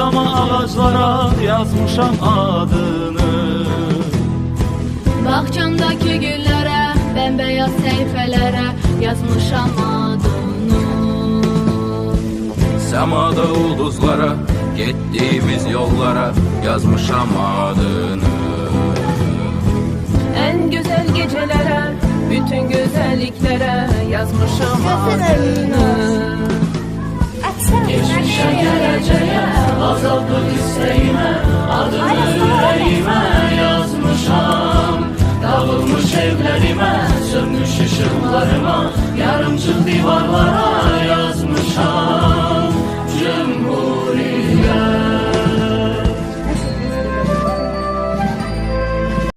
Kosama ağaçlara yazmışam adını. Bahçamdaki güllere, bembeyaz seyfelere yazmışam adını. Semada ulduzlara, gittiğimiz yollara yazmışam adını. En güzel gecelere, bütün güzelliklere yazmışam adını. Geçmişe geleceğe, azaldı isteğime, adını yüreğime yazmışam. Dağılmış evlerime, sönmüş ışıklarıma, yarımcıl divarlara